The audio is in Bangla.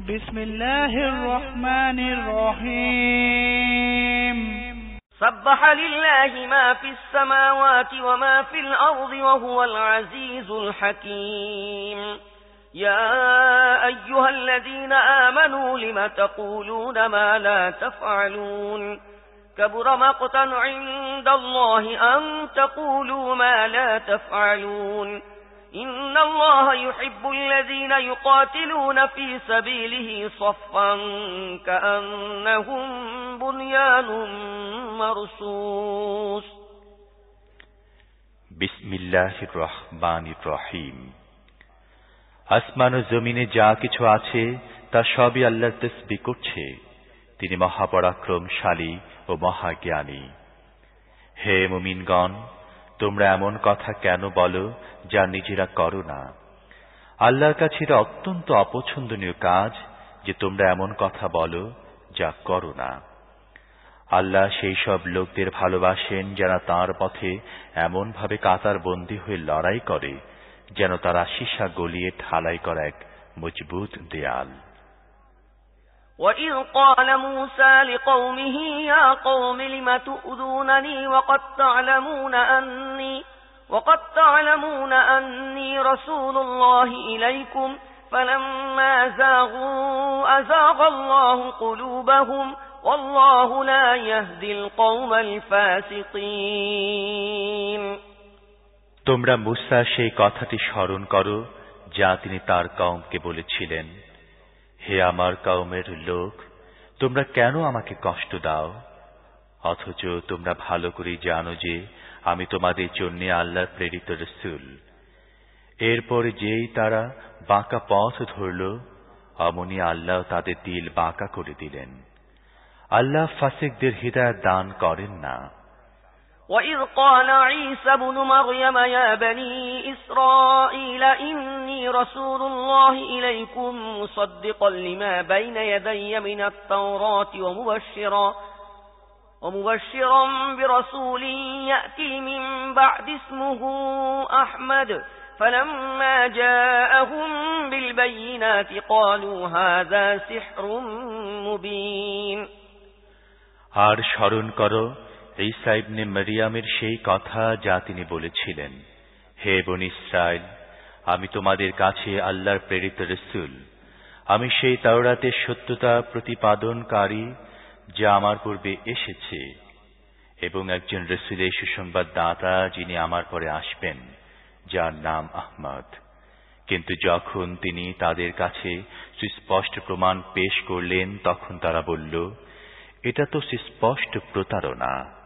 بسم الله الرحمن الرحيم سبح لله ما في السماوات وما في الأرض وهو العزيز الحكيم يا أيها الذين آمنوا لم تقولون ما لا تفعلون كبر مقتا عند الله أن تقولوا ما لا تفعلون إن الله يحب الذين يقاتلون في سبيله صفا كأنهم بنيان مرصوص بسم الله الرحمن الرحيم আসমান ও জমিনে যা কিছু আছে তা সবই আল্লাহর তাসবিহ করছে। তিনি মহাপরাক্রমশালী ও মহাজ্ঞানী। হে মুমিনগণ, তোমরা এমন কথা কেন বলো যা নিজেরা করো না? আল্লাহর কাছে এটা অত্যন্ত অপছন্দনীয় কাজ যে তোমরা এমন কথা বলো যা করো না। আল্লাহ সেই সব লোকদের ভালোবাসেন যারা তাঁর পথে এমন ভাবে কাতারবন্দী হয়ে লড়াই করে যেন তারা সীসা গলিয়ে ঢালাই করা এক মজবুত দেয়াল। وَإِذْ قَالَ مُوسَى لِقَوْمِهِ يَا قَوْمِ لِمَ تُؤْذُونَنِي وَقَدْ تَعْلَمُونَ أَنِّي رَسُولُ اللَّهِ إِلَيْكُمْ فَلَمَّا زَاغُوا أَزَاغَ اللَّهُ قُلُوبَهُمْ وَاللَّهُ لَا يَهْدِي الْقَوْمَ الْفَاسِقِينَ। তোমরা মূসা সেই কথাটি স্মরণ করো যা তিনি তার কওমকে বলেছিলেন, হে আমার কওমের লোক, তোমরা কেন আমাকে কষ্ট দাও? অথচ তোমরা ভালো করে জানো যে আমি তোমাদের জন্য আল্লাহর প্রেরিত রাসূল। এরপর যেই তারা বাঁকা পথ ধরল, অমনি আল্লাহ তাদের দিল বাঁকা করে দিলেন। আল্লাহ ফাসিকদের হিদায়াত দান করেন না। وَإِذْ قَالَ عِيسَى ابْنُ مَرْيَمَ يَا بَنِي إِسْرَائِيلَ إِنِّي رَسُولُ اللَّهِ إِلَيْكُمْ مُصَدِّقًا لِمَا بَيْنَ يَدَيَّ مِنَ التَّوْرَاةِ وَمُبَشِّرًا بِرَسُولٍ يَأْتِي مِن بَعْدِ اسْمُهُ أَحْمَدُ فَلَمَّا جَاءَهُم بِالْبَيِّنَاتِ قَالُوا هَذَا سِحْرٌ مُبِينٌ। আর স্মরণ করো ঈসা ইবনে মারইয়ামের সেই কথা যা তিনি বলেছিলেন, হে বনী ইসরাইল, আমি তোমাদের কাছে আল্লাহর প্রেরিত রাসূল। আমি সেই তাওরাতের সত্যতা প্রতিপাদনকারী যা আমার পূর্বে এসেছে, এবং একজন রাসূলের সুসংবাদ দাতা যিনি আমার পরে আসবেন, যার নাম আহমদ। কিন্তু যখন তিনি তাদের কাছে সুস্পষ্ট প্রমাণ পেশ করলেন, তখন তারা বলল, এটা তো সুস্পষ্ট প্রতারণা।